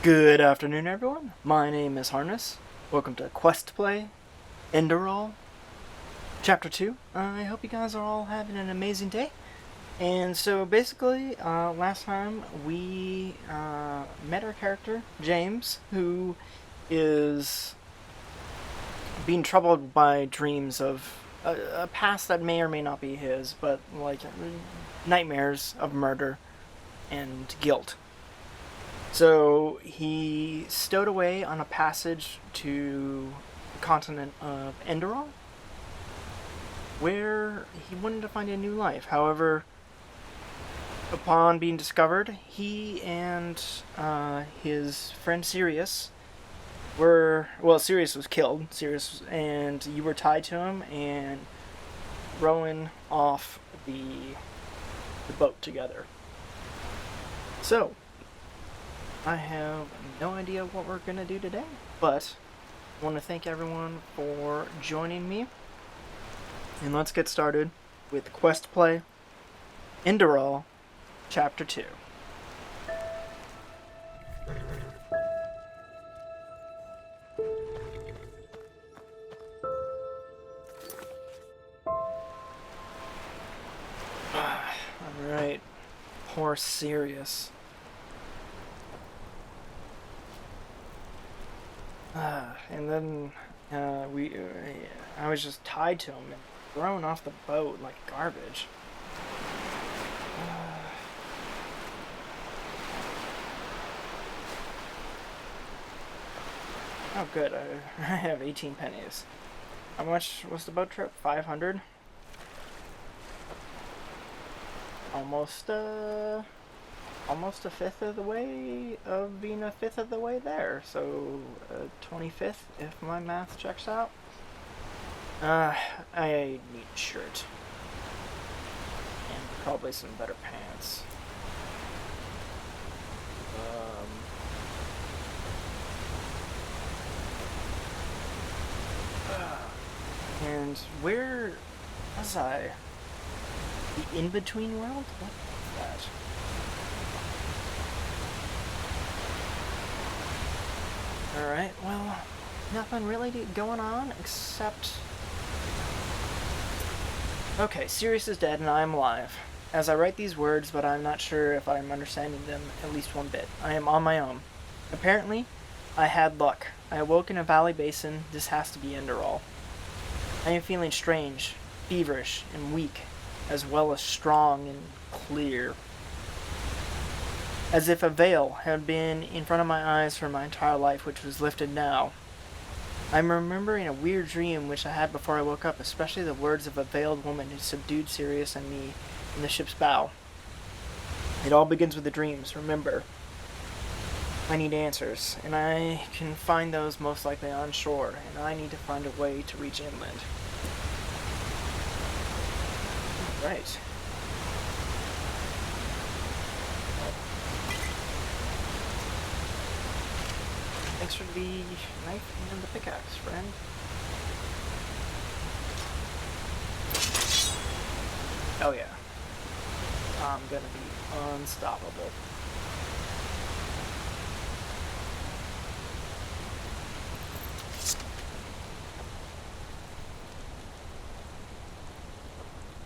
Good afternoon, everyone. My name is Harness. Welcome to Quest Play Enderal, Chapter 2. I hope you guys are all having an amazing day. And so basically, last time we met our character, James, who is being troubled by dreams of a past that may or may not be his, but like nightmares of murder and guilt. So he stowed away on a passage to the continent of Enderal, where he wanted to find a new life. However, upon being discovered, he and his friend Sirius Sirius was killed. And you were tied to him and rowing off the boat together. So, I have no idea what we're going to do today, but I want to thank everyone for joining me. And let's get started with Quest Play Enderal, Chapter 2. Alright, poor Sirius. And then I was just tied to him and thrown off the boat like garbage. Oh good, I have 18 pennies. How much was the boat trip? 500? Almost a fifth of the way of being a fifth of the way there. So, 25th, if my math checks out. I need a shirt. And probably some better pants. And where was I? The in-between world? What is that? Alright, well, nothing really going on except... Okay, Sirius is dead and I am alive. As I write these words, but I'm not sure if I'm understanding them at least one bit. I am on my own. Apparently, I had luck. I awoke in a valley basin. This has to be Enderal. I am feeling strange, feverish, and weak, as well as strong and clear. As if a veil had been in front of my eyes for my entire life, which was lifted now. I'm remembering a weird dream which I had before I woke up, especially the words of a veiled woman who subdued Sirius and me in the ship's bow. It all begins with the dreams, remember. I need answers, and I can find those most likely on shore, and I need to find a way to reach inland. Right. Thanks for the knife and the pickaxe, friend. Oh yeah. I'm gonna be unstoppable.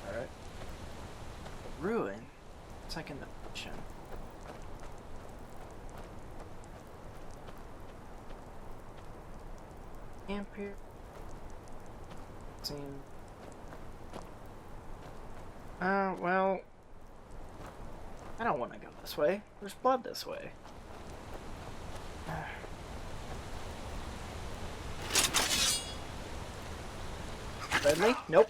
Alright. Ruin? It's like in the ocean. Ampere. Well, I don't want to go this way. There's blood this way. Friendly? Nope.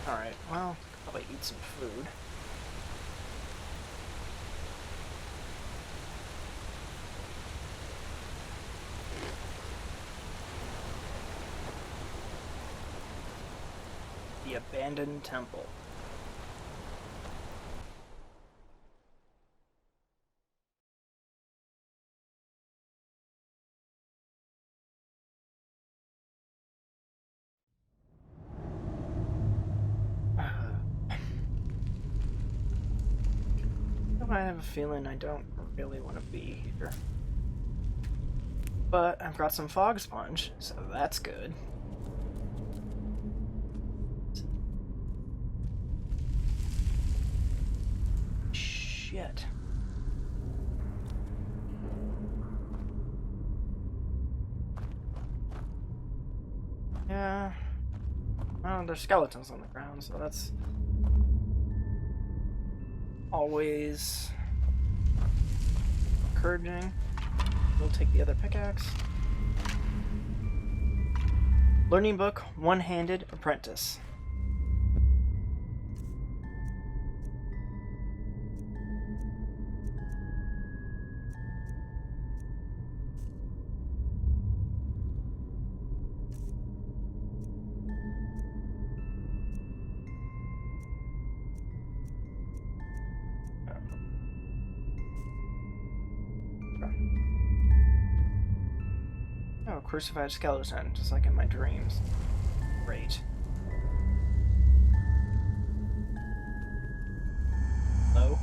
Alright, well, probably eat some food. The abandoned temple. I have a feeling I don't really want to be here. But I've got some fog sponge, so that's good. Shit. Yeah. Well, there's skeletons on the ground, so that's always encouraging. We'll take the other pickaxe. Learning book, One-Handed Apprentice. Oh, crucified skeleton, just like in my dreams. Great. Hello?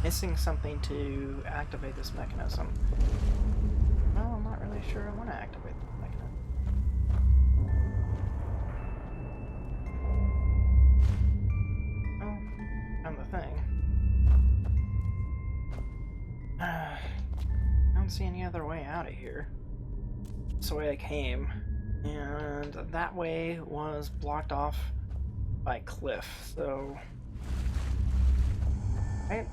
Missing something to activate this mechanism. Well, I'm not really sure I want to activate the mechanism. Oh, I'm the thing. I don't see any other way out of here. It's the way I came, and that way was blocked off by cliff, so... Right?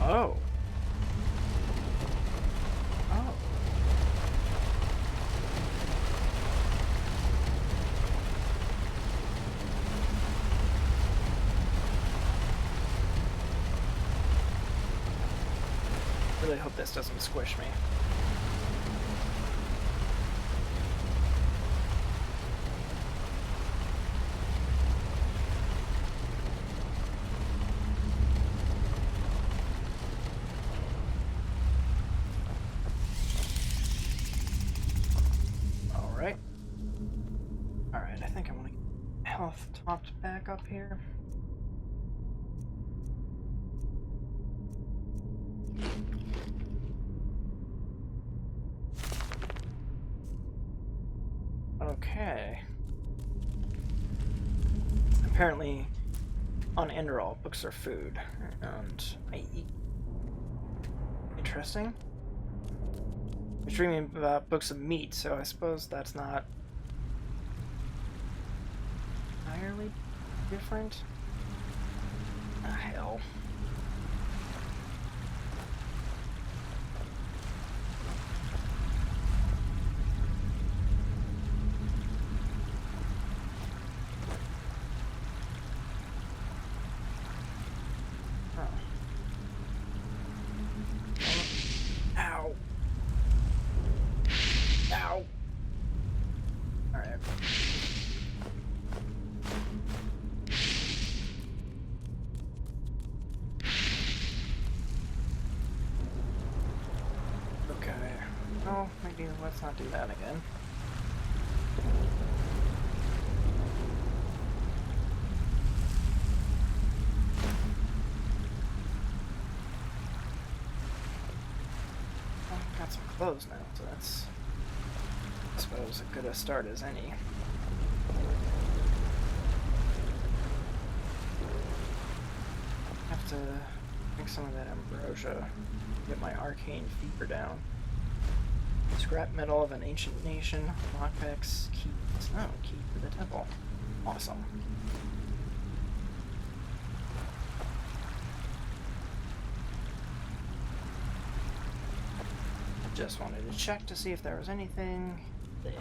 Oh. Oh. Really hope this doesn't squish me. Alright, I think I want to get health topped back up here. Okay. Apparently, on Enderal, books are food, and I eat. Interesting. You're dreaming about books of meat, so I suppose that's not entirely different. Ah, hell. Ow. Ow. Alright. Okay. Oh, maybe let's not do that again. Got some clothes now, so that's, I suppose, as good a start as any. Have to drink some of that ambrosia, get my arcane fever down. Scrap metal of an ancient nation, lockpicks, keys. Oh, key to the temple. Awesome. Just wanted to check to see if there was anything there.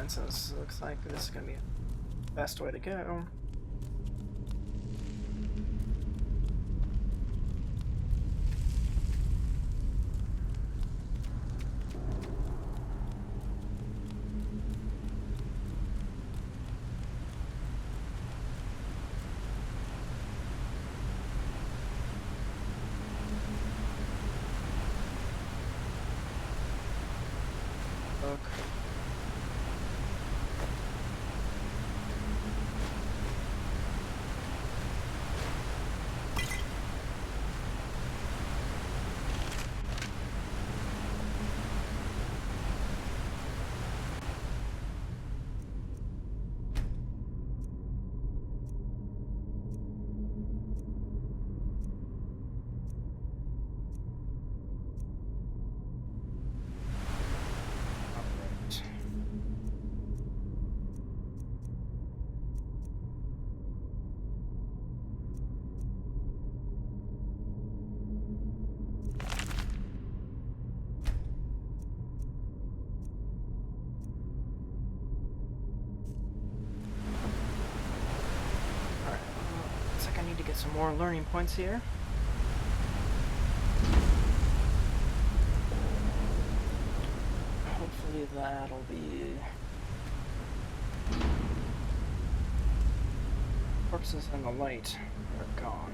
since it looks like this is going to be the best way to go. Look. Get some more learning points here. Hopefully that'll be corpses in the light are gone.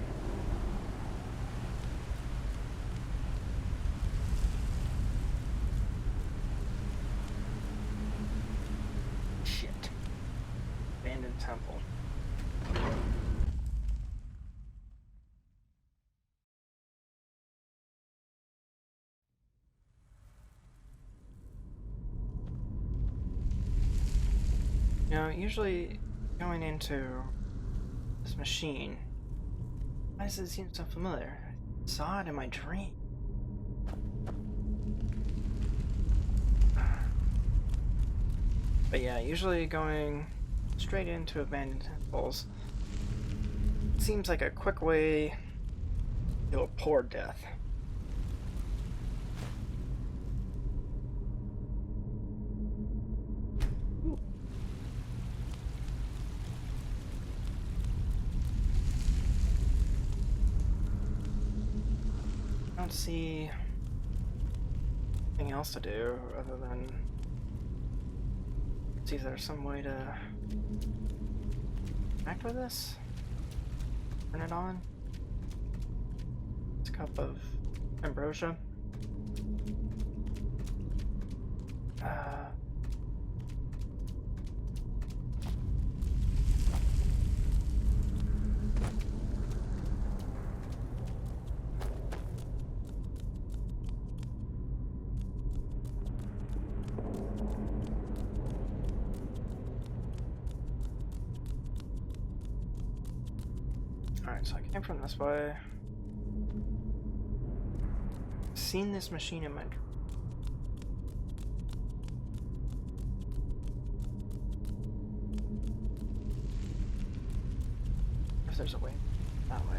Shit. Abandoned temple. Now, usually going into this machine, why does it seem so familiar? I saw it in my dream. But yeah, usually going straight into abandoned temples seems like a quick way to a poor death. I don't see anything else to do other than see if there's some way to connect with this. Turn it on. It's a cup of ambrosia. Alright, so I came from this way. Seen this machine in my dream. If there's a way that way.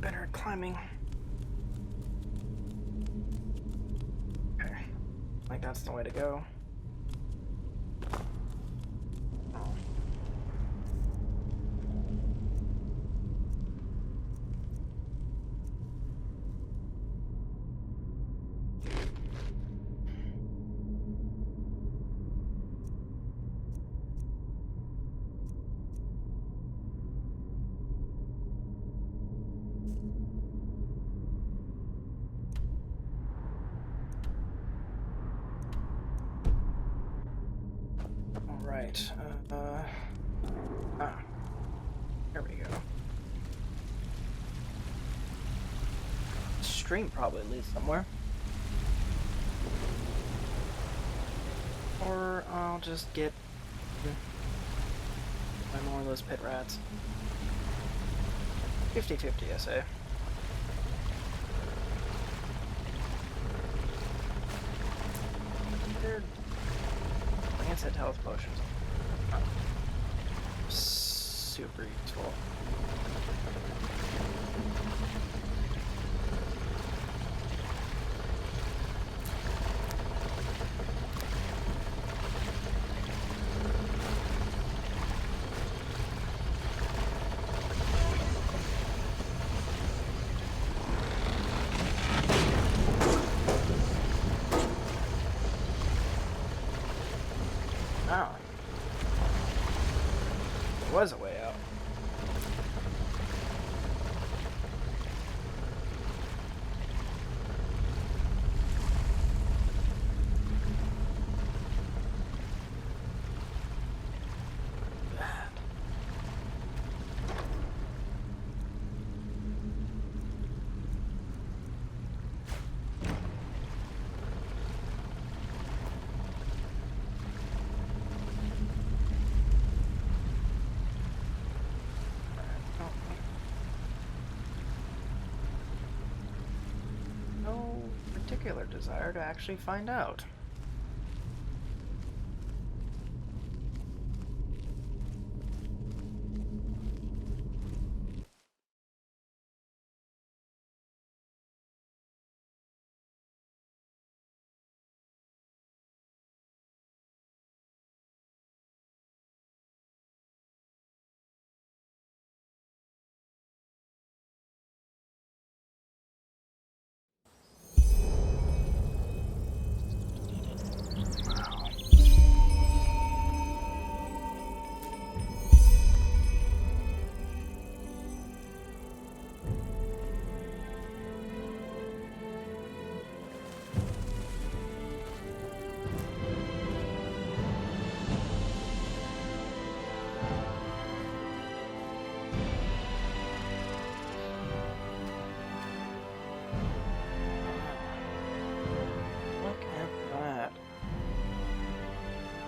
Better at climbing. Okay. Like that's the way to go. Oh. Right, there we go. Stream probably leads somewhere. Or I'll just get more of those pit rats. 50-50, I say. weird. Enhanced health potions. Oh. Super useful. Oh. There was a way out. No particular desire to actually find out.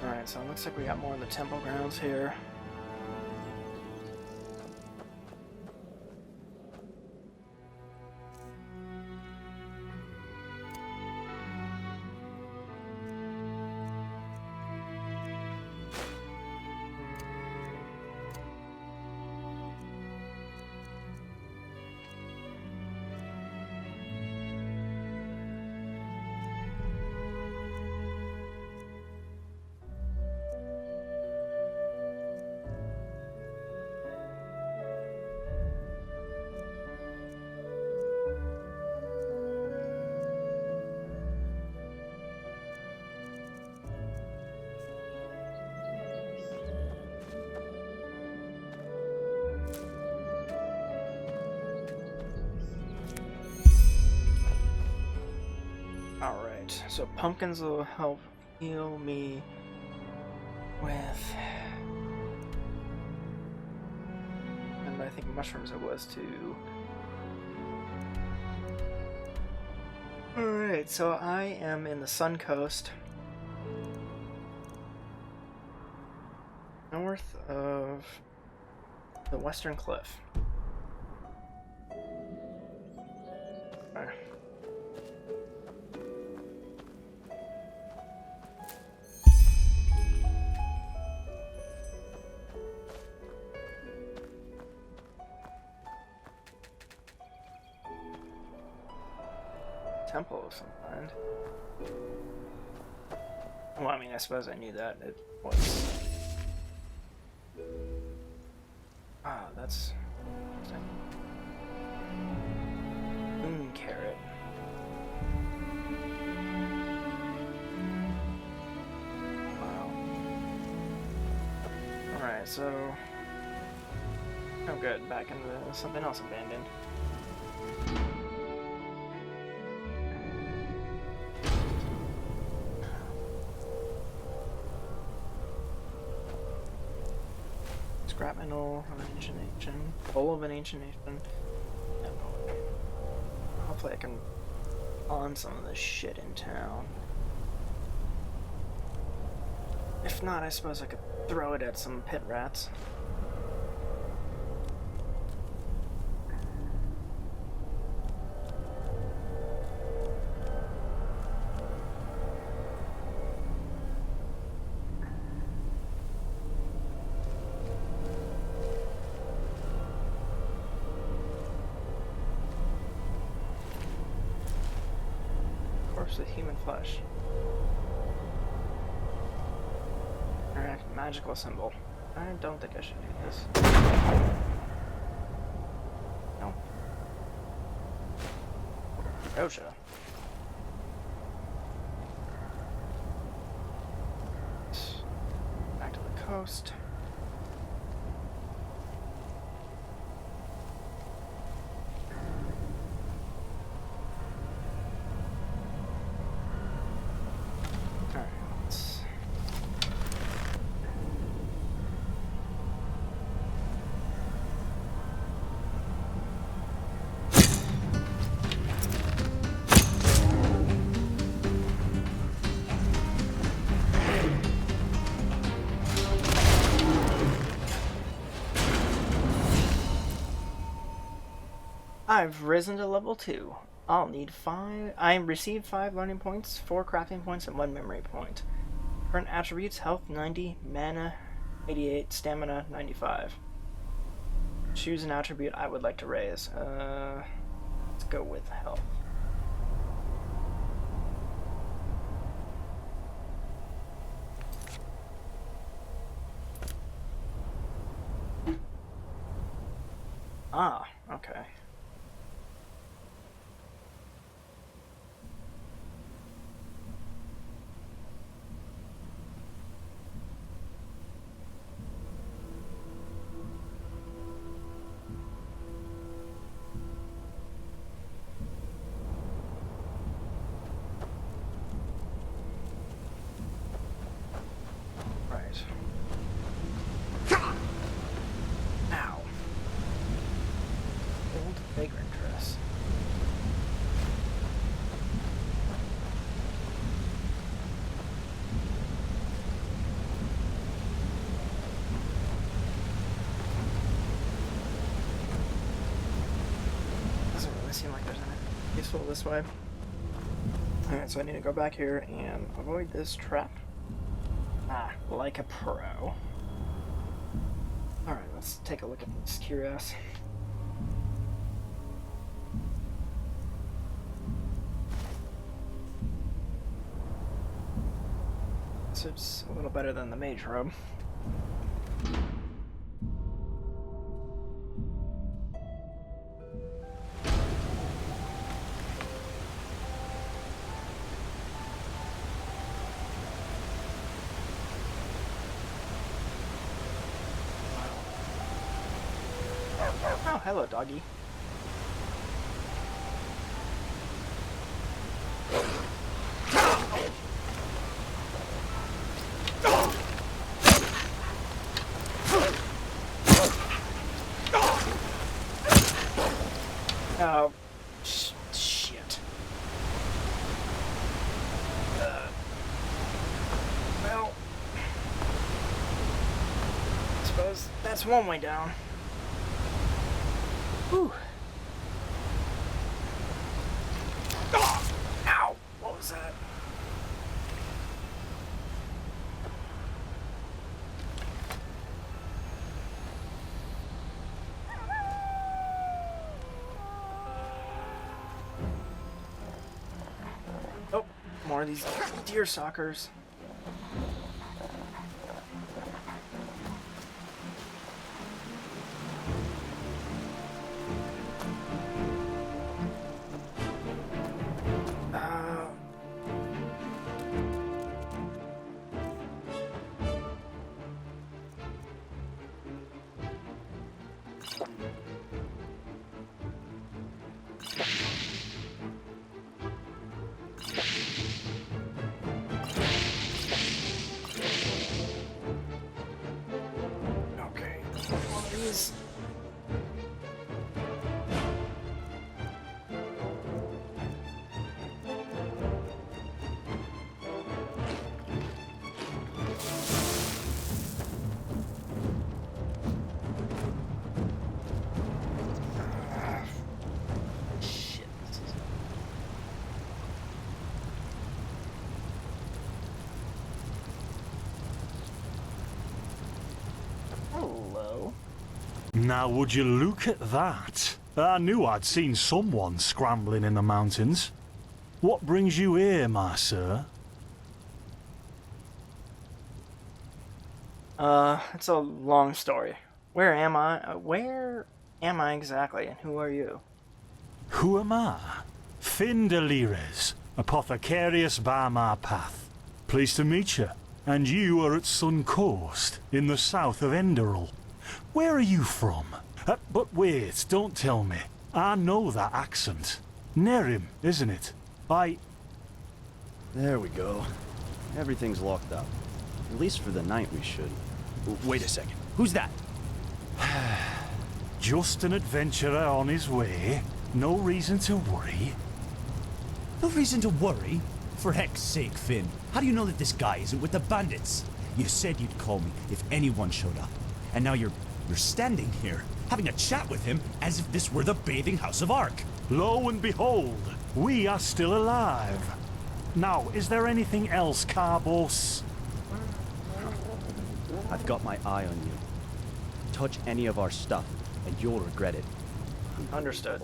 Alright, so it looks like we got more in the temple grounds here. Alright, so pumpkins will help heal me with... And I think mushrooms it was too. Alright, so I am in the Sun Coast. North of the Western Cliff. Okay. Temple of some kind. Well, I mean, I suppose I knew that. It was... Ah, that's... Carrot. Wow. Alright, so... Oh good, back into something else abandoned. Scrap metal of an ancient nation. Bowl of an ancient nation. Hopefully I can pawn some of this shit in town. If not, I suppose I could throw it at some pit rats. shapes with human flesh. Interact magical symbol. I don't think I should do this. No. Gotcha. Back to the coast. I've risen to level 2. I'll need 5. I received 5 learning points, 4 crafting points, and 1 memory point. Current attributes: health 90, mana 88, stamina 95. Choose an attribute I would like to raise. Let's go with health. Ah, okay. Seem like there's anything useful this way. Alright, so I need to go back here and avoid this trap. Ah, like a pro. Alright, let's take a look at this curious. So it's a little better than the mage robe. Oh, hello, doggy. Oh, shit. Well, I suppose that's one way down. Whew. Ow! What was that? Oh, more of these deer suckers. Now would you look at that? I knew I'd seen someone scrambling in the mountains. What brings you here, my sir? It's a long story. Where am I? Where am I exactly, and who are you? Who am I? Finn Delires, apothecarius by my path. Pleased to meet you. And you are at Sun Coast, in the south of Enderal. Where are you from? But wait, don't tell me. I know that accent. Nerim, isn't it? There we go. Everything's locked up. At least for the night we should. Wait a second. Who's that? Just an adventurer on his way. No reason to worry. No reason to worry. For heck's sake, Finn. How do you know that this guy isn't with the bandits? You said you'd call me if anyone showed up. And now you're standing here, having a chat with him as if this were the bathing house of Ark. Lo and behold, we are still alive. Now, is there anything else, Carbos? I've got my eye on you. Touch any of our stuff, and you'll regret it. Understood.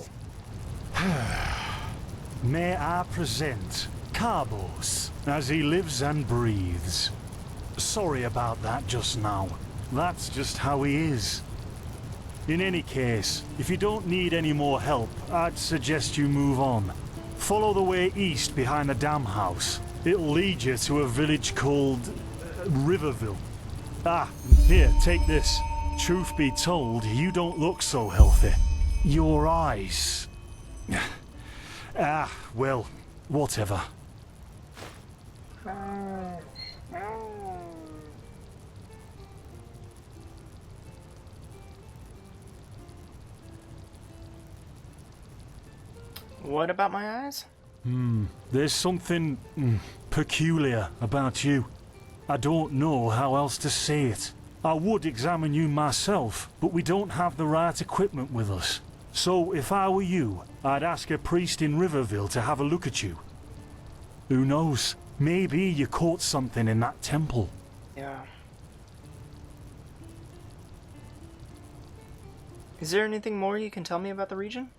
May I present Carbos, as he lives and breathes. Sorry about that just now. That's just how he is. In any case, if you don't need any more help, I'd suggest you move on. Follow the way east behind the dam house. It'll lead you to a village called Riverville. Ah, here, take this. Truth be told, you don't look so healthy. Your eyes... well, whatever. What about my eyes? There's something peculiar about you. I don't know how else to say it. I would examine you myself, but we don't have the right equipment with us. So if I were you, I'd ask a priest in Riverville to have a look at you. Who knows? Maybe you caught something in that temple. Yeah. Is there anything more you can tell me about the region?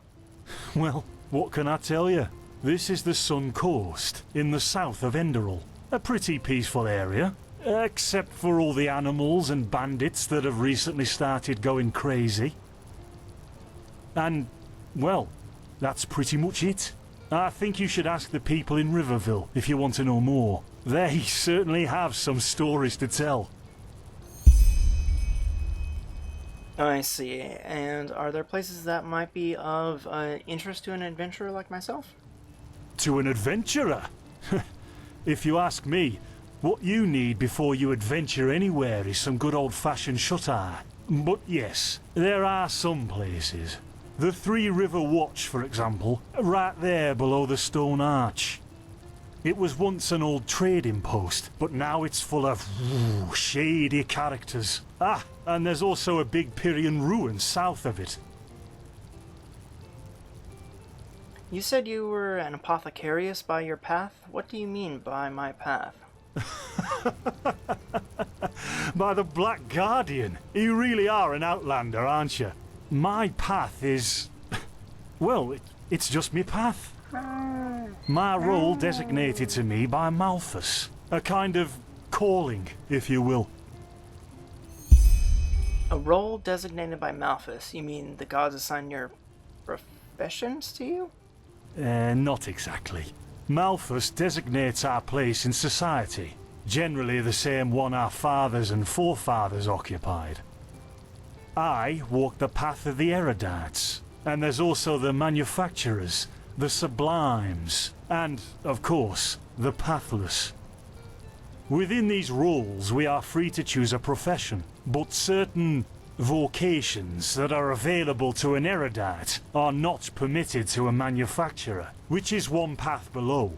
Well, what can I tell you? This is the Sun Coast, in the south of Enderal. A pretty peaceful area, except for all the animals and bandits that have recently started going crazy. And, well, that's pretty much it. I think you should ask the people in Riverville if you want to know more. They certainly have some stories to tell. I see. And are there places that might be of interest to an adventurer like myself? To an adventurer? If you ask me, what you need before you adventure anywhere is some good old-fashioned shut-eye. But yes, there are some places. The Three River Watch, for example, right there below the stone arch. It was once an old trading post, but now it's full of shady characters. Ah, and there's also a big Pyrian ruin south of it. You said you were an apothecarius by your path? What do you mean by my path? By the Black Guardian. You really are an outlander, aren't you? My path is... well, it's just me path. My role designated to me by Malthus. A kind of calling, if you will. A role designated by Malthus? You mean the gods assign your professions to you? Not exactly. Malthus designates our place in society. Generally the same one our fathers and forefathers occupied. I walk the path of the erudites. And there's also the manufacturers, the sublimes, and, of course, the pathless. Within these roles, we are free to choose a profession, but certain vocations that are available to an erudite are not permitted to a manufacturer, which is one path below.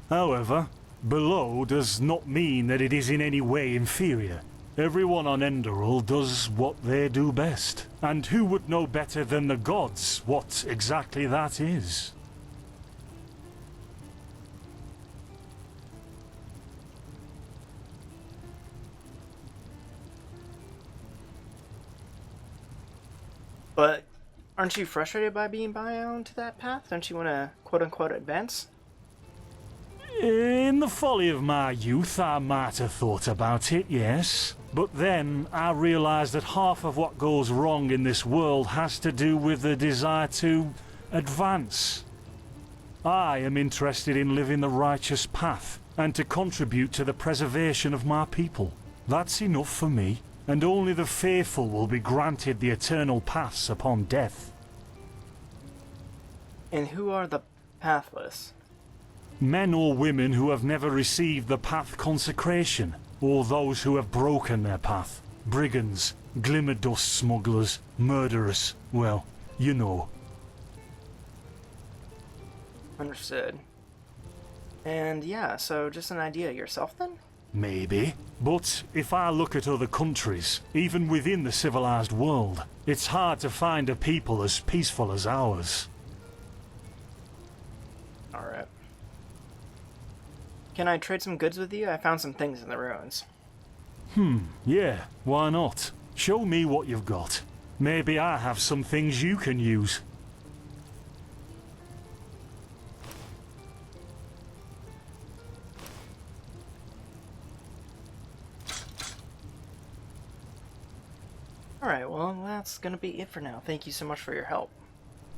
However, below does not mean that it is in any way inferior. Everyone on Enderal does what they do best, and who would know better than the gods what exactly that is? But aren't you frustrated by being bound to that path? Don't you want to quote-unquote advance? In the folly of my youth, I might have thought about it, yes. But then I realised that half of what goes wrong in this world has to do with the desire to advance. I am interested in living the righteous path and to contribute to the preservation of my people. That's enough for me, and only the faithful will be granted the eternal paths upon death. And who are the pathless? Men or women who have never received the path consecration, or those who have broken their path. Brigands, glimmer dust smugglers, murderers, well, you know. Understood. And yeah, so just an idea yourself then? Maybe. But if I look at other countries, even within the civilized world, it's hard to find a people as peaceful as ours. Alright. Can I trade some goods with you? I found some things in the ruins. Yeah, why not? Show me what you've got. Maybe I have some things you can use. Alright, well, that's gonna be it for now. Thank you so much for your help.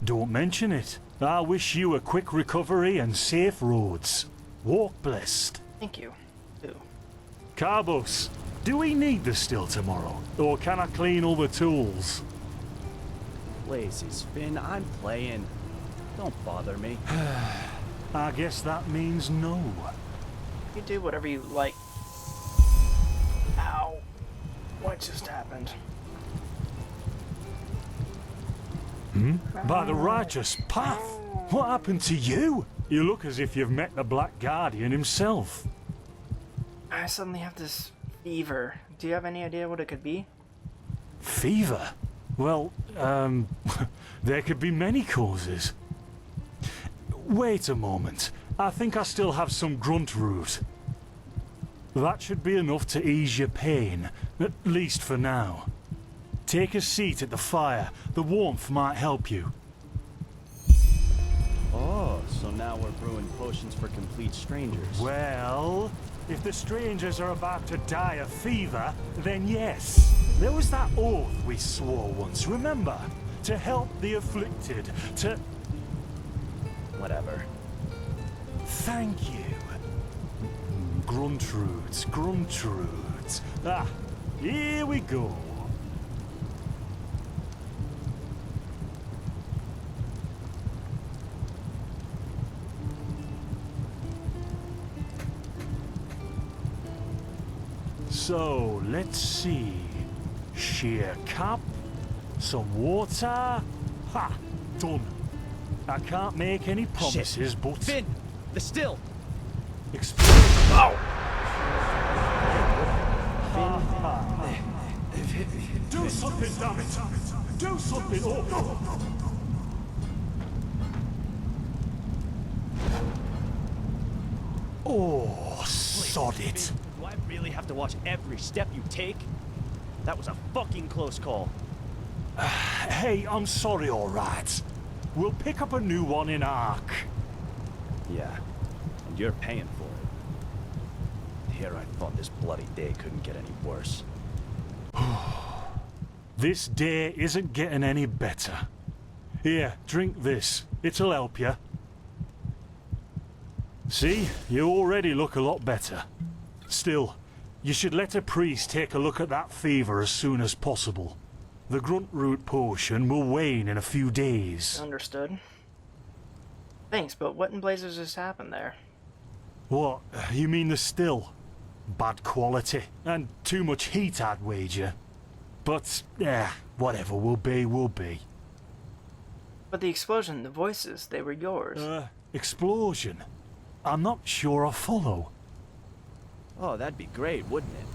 Don't mention it. I wish you a quick recovery and safe roads. Walk blessed. Thank you. Ooh. Carbos, do we need the still tomorrow? Or can I clean all the tools? Blazes, Finn, I'm playing. Don't bother me. I guess that means no. You do whatever you like. Ow. What just happened? By the righteous path? What happened to you? You look as if you've met the Black Guardian himself. I suddenly have this fever. Do you have any idea what it could be? Fever? Well, there could be many causes. Wait a moment. I think I still have some grunt root. That should be enough to ease your pain, at least for now. Take a seat at the fire. The warmth might help you. Oh, so now we're brewing potions for complete strangers. Well, if the strangers are about to die of fever, then yes. There was that oath we swore once, remember? To help the afflicted, to... Whatever. Thank you. Gruntroots, gruntroots. Ah, here we go. So, let's see. Sheer cup, some water. Ha! Done. I can't make any promises, Shit. but... Finn! The still! Explosion. Oh! Do something, damn it! Do something! Oh, sod it. Do I really have to watch every step you take? That was a fucking close call. Hey, I'm sorry, alright. We'll pick up a new one in Ark. Yeah, and you're paying for it. Here I thought this bloody day couldn't get any worse. This day isn't getting any better. Here, drink this. It'll help you. See, you already look a lot better. Still, you should let a priest take a look at that fever as soon as possible. The grunt root potion will wane in a few days. Understood. Thanks, but what in blazes just happened there? What? You mean the still? Bad quality, and too much heat, I'd wager. But, whatever will be, will be. But the explosion, the voices, they were yours. Explosion? I'm not sure I follow. Oh, that'd be great, wouldn't it?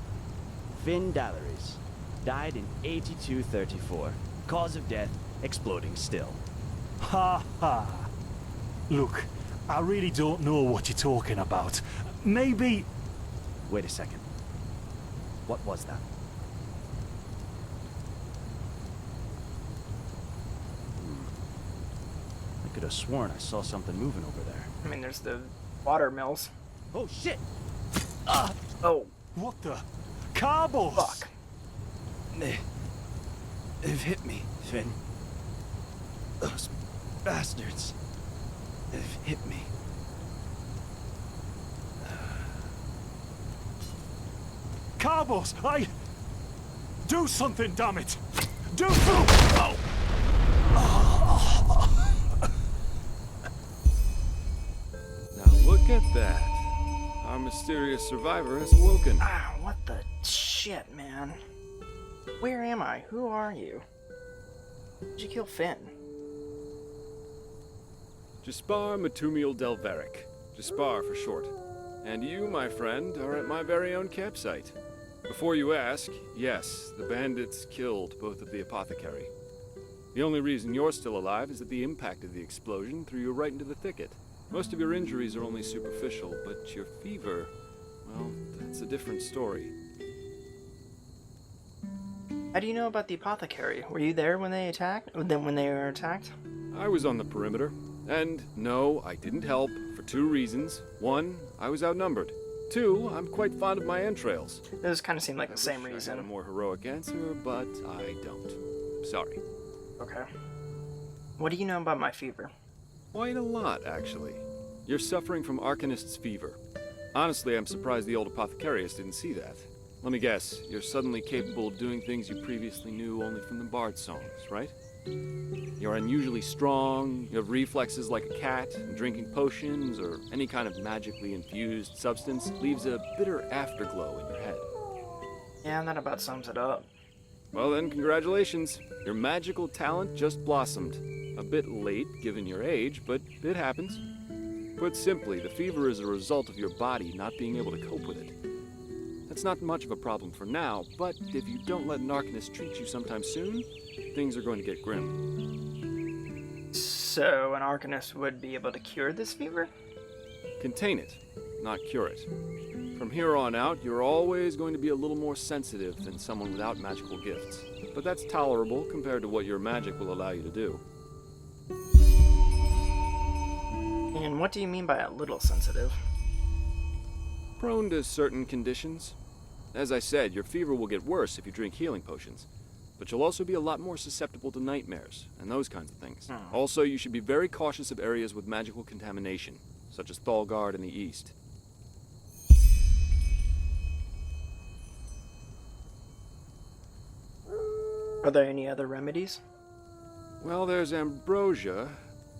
Finn Dalleries. Died in 8234. Cause of death, exploding still. Ha ha. Look, I really don't know what you're talking about. Maybe... Wait a second. What was that? I could have sworn I saw something moving over there. I mean, there's the water mills. Oh shit! Oh, What the? Carbos! fuck. They've hit me, Finn. Those bastards. They've hit me. Carbos! Do something, damn it! Do something! Oh. Now look at that. Our mysterious survivor has awoken. Ah, what the shit, man? Where am I? Who are you? Did you kill Finn? Jaspar Matumiel Delveric. Jaspar for short. And you, my friend, are at my very own campsite. Before you ask, yes, the bandits killed both of the apothecary. The only reason you're still alive is that the impact of the explosion threw you right into the thicket. Most of your injuries are only superficial, but your fever, well, that's a different story. How do you know about the apothecary? Were you there when they attacked? When they were attacked? I was on the perimeter, and no, I didn't help, for two reasons. One, I was outnumbered. Two, I'm quite fond of my entrails. Those kind of seem like the same I had a reason. more heroic answer, but I don't. Sorry. Okay. What do you know about my fever? Quite a lot, actually. You're suffering from Arcanist's fever. Honestly, I'm surprised the old apothecarius didn't see that. Let me guess, you're suddenly capable of doing things you previously knew only from the bard songs, right? You're unusually strong, you have reflexes like a cat, and drinking potions or any kind of magically infused substance leaves a bitter afterglow in your head. Yeah, that about sums it up. Well then, congratulations. Your magical talent just blossomed. A bit late, given your age, but it happens. Put simply, the fever is a result of your body not being able to cope with it. That's not much of a problem for now, but if you don't let an Arcanist treat you sometime soon, things are going to get grim. So, an Arcanist would be able to cure this fever? Contain it, not cure it. From here on out, you're always going to be a little more sensitive than someone without magical gifts. But that's tolerable compared to what your magic will allow you to do. And what do you mean by a little sensitive? Prone to certain conditions. As I said, your fever will get worse if you drink healing potions. But you'll also be a lot more susceptible to nightmares and those kinds of things. Also, you should be very cautious of areas with magical contamination, such as Thalgard in the east. Are there any other remedies? Well, there's ambrosia,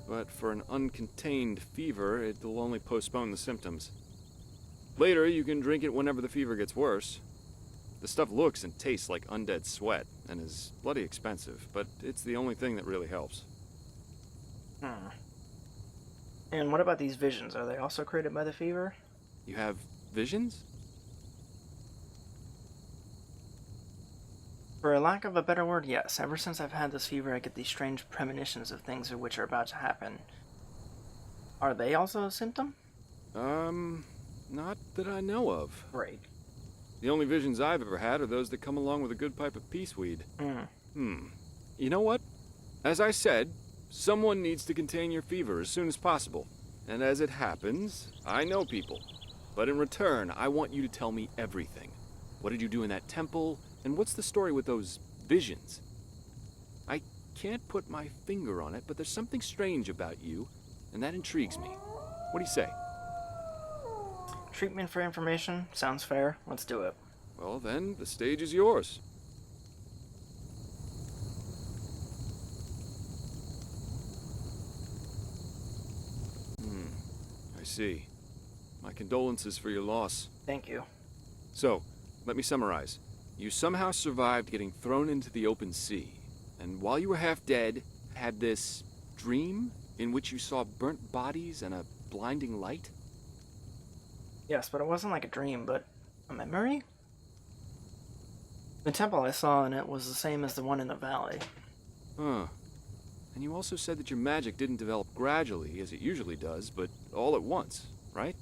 but for an uncontained fever, it'll only postpone the symptoms. Later, you can drink it whenever the fever gets worse. The stuff looks and tastes like undead sweat, and is bloody expensive, but it's the only thing that really helps. And what about these visions? Are they also created by the fever? You have visions? For lack of a better word, yes. Ever since I've had this fever, I get these strange premonitions of things which are about to happen. Are they also a symptom? Not that I know of. Right. The only visions I've ever had are those that come along with a good pipe of peaceweed. You know what? As I said, someone needs to contain your fever as soon as possible. And as it happens, I know people. But in return, I want you to tell me everything. What did you do in that temple? And what's the story with those visions? I can't put my finger on it, but there's something strange about you, and that intrigues me. What do you say? Treatment for information? Sounds fair. Let's do it. Well then, the stage is yours. I see. My condolences for your loss. Thank you. So, let me summarize. You somehow survived getting thrown into the open sea, and while you were half dead, had this dream in which you saw burnt bodies and a blinding light? Yes, but it wasn't like a dream, but a memory? The temple I saw in it was the same as the one in the valley. Huh. And you also said that your magic didn't develop gradually, as it usually does, but all at once, right?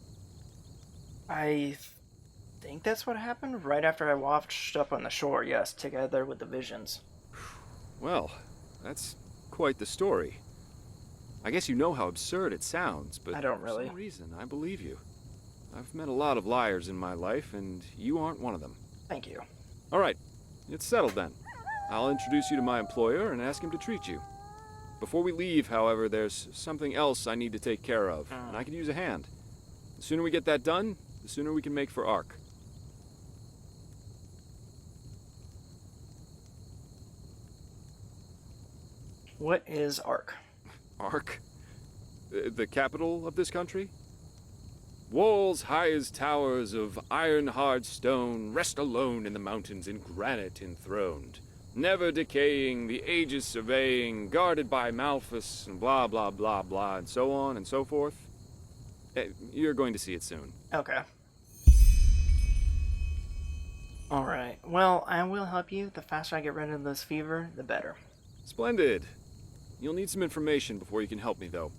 I think that's what happened right after I washed up on the shore, yes, together with the visions. Well, that's quite the story. I guess you know how absurd it sounds, but I don't really. for some reason, I believe you. I've met a lot of liars in my life, and you aren't one of them. Thank you. All right, it's settled then. I'll introduce you to my employer and ask him to treat you. Before we leave, however, there's something else I need to take care of, and I could use a hand. The sooner we get that done, the sooner we can make for Ark. What is Ark? Ark? The capital of this country? Walls high as towers of iron-hard stone rest alone in the mountains in granite enthroned, never decaying, the ages surveying, guarded by Malphus, and blah blah blah blah, and so on and so forth. You're going to see it soon. Okay. Alright, well, I will help you. The faster I get rid of this fever, the better. Splendid. You'll need some information before you can help me, though.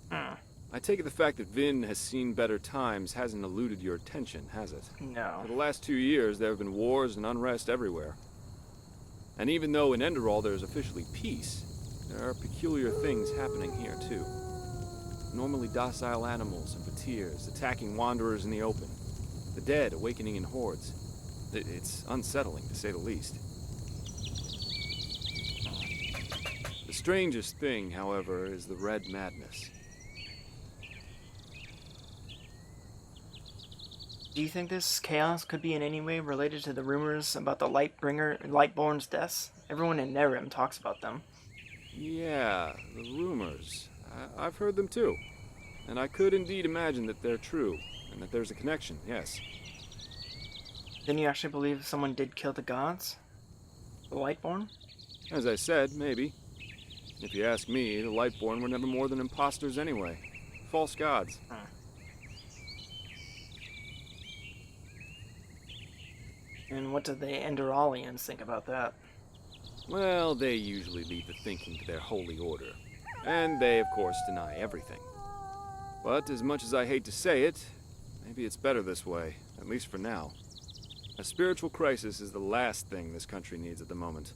I take it the fact that Vin has seen better times hasn't eluded your attention, has it? No. For the last 2 years, there have been wars and unrest everywhere. And even though in Enderal there is officially peace, there are peculiar things happening here, too. Normally docile animals and fateers attacking wanderers in the open. The dead awakening in hordes. It's unsettling, to say the least. The strangest thing, however, is the Red Madness. Do you think this chaos could be in any way related to the rumors about the Lightborn's deaths? Everyone in Nerim talks about them. Yeah, the rumors. I've heard them too. And I could indeed imagine that they're true, and that there's a connection, yes. Then you actually believe someone did kill the gods? The Lightborn? As I said, maybe. If you ask me, the Lightborn were never more than imposters anyway. False gods. And what do the Enderalians think about that? Well, they usually leave the thinking to their holy order. And they, of course, deny everything. But as much as I hate to say it, maybe it's better this way, at least for now. A spiritual crisis is the last thing this country needs at the moment.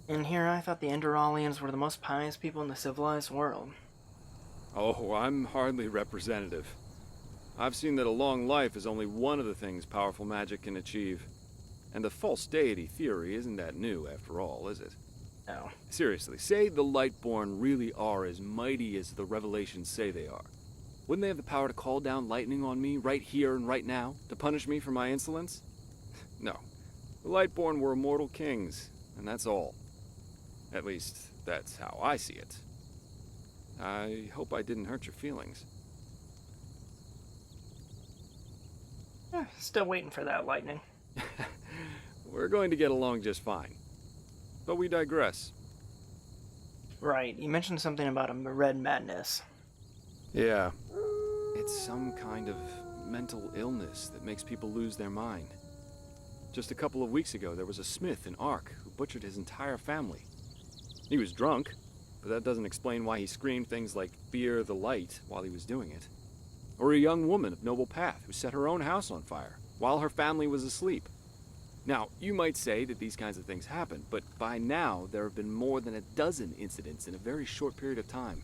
And here I thought the Enderalians were the most pious people in the civilized world. Oh, I'm hardly representative. I've seen that a long life is only one of the things powerful magic can achieve. And the false deity theory isn't that new, after all, is it? No. Seriously, say the Lightborn really are as mighty as the revelations say they are. Wouldn't they have the power to call down lightning on me right here and right now, to punish me for my insolence? No. The Lightborn were immortal kings, and that's all. At least, that's how I see it. I hope I didn't hurt your feelings. Still waiting for that lightning. We're going to get along just fine. But we digress. Right, you mentioned something about a red madness. Yeah. It's some kind of mental illness that makes people lose their mind. Just a couple of weeks ago, there was a smith in Ark who butchered his entire family. He was drunk, but that doesn't explain why he screamed things like "Fear the light" while he was doing it. Or a young woman of noble path who set her own house on fire while her family was asleep. Now, you might say that these kinds of things happen, but by now there have been more than a dozen incidents in a very short period of time.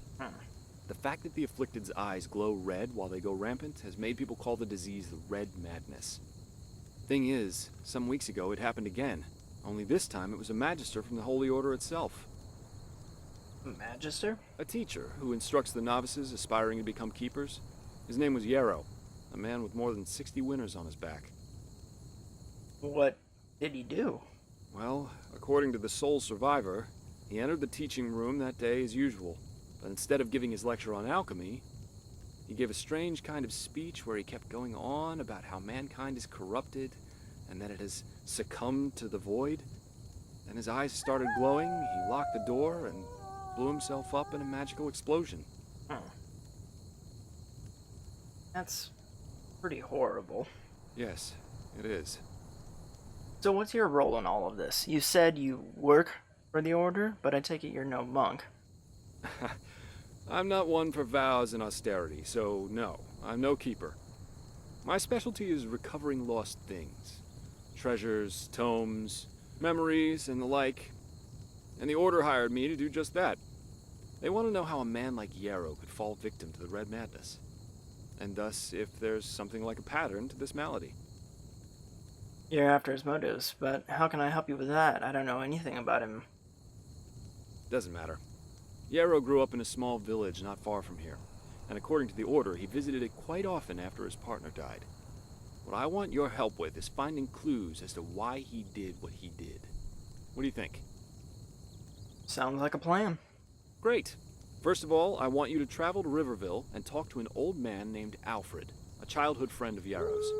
The fact that the afflicted's eyes glow red while they go rampant has made people call the disease the Red Madness. Thing is, some weeks ago it happened again, only this time it was a magister from the Holy Order itself. Magister? A teacher who instructs the novices aspiring to become keepers. His name was Yarrow, a man with more than 60 winners on his back. What did he do? Well, according to the sole survivor, he entered the teaching room that day as usual, but instead of giving his lecture on alchemy, he gave a strange kind of speech where he kept going on about how mankind is corrupted and that it has succumbed to the void. Then his eyes started glowing, he locked the door and blew himself up in a magical explosion. That's pretty horrible. Yes, it is. So what's your role in all of this? You said you work for the Order, but I take it you're no monk. I'm not one for vows and austerity, so no, I'm no keeper. My specialty is recovering lost things. Treasures, tomes, memories, and the like. And the Order hired me to do just that. They want to know how a man like Yarrow could fall victim to the Red Madness. and thus if there's something like a pattern to this malady. You're after his motives, but how can I help you with that? I don't know anything about him. Doesn't matter. Yarrow grew up in a small village not far from here, and according to the Order, he visited it quite often after his partner died. What I want your help with is finding clues as to why he did what he did. What do you think? Sounds like a plan. Great. First of all, I want you to travel to Riverville and talk to an old man named Alfred, a childhood friend of Yarrow's.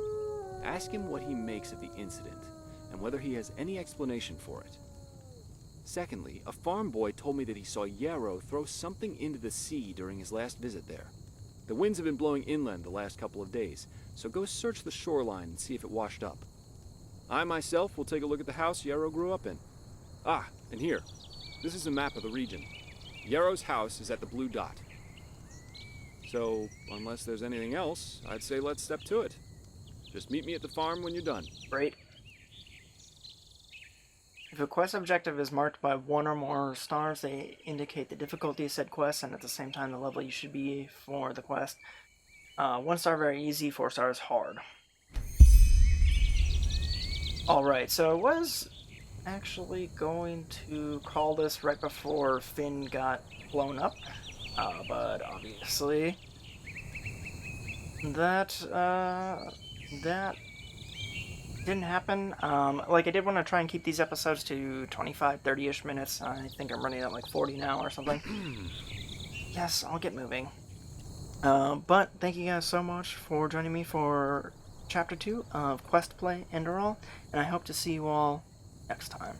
Ask him what he makes of the incident, and whether he has any explanation for it. Secondly, a farm boy told me that he saw Yarrow throw something into the sea during his last visit there. The winds have been blowing inland the last couple of days, so go search the shoreline and see if it washed up. I myself will take a look at the house Yarrow grew up in. Ah, and here. This is a map of the region. Yarrow's house is at the blue dot. So, unless there's anything else, I'd say let's step to it. Just meet me at the farm when you're done. Great. If a quest objective is marked by 1 or more stars, they indicate the difficulty of said quest and at the same time the level you should be for the quest. 1 star very easy, 4 stars hard. Alright, so I was actually going to call this right before Finn got blown up, but obviously that didn't happen. Like, I did want to try and keep these episodes to 25, 30-ish minutes. I think I'm running at like 40 now or something. Yes, I'll get moving. But thank you guys so much for joining me for Chapter 2 of Quest Play Enderal, and I hope to see you all next time.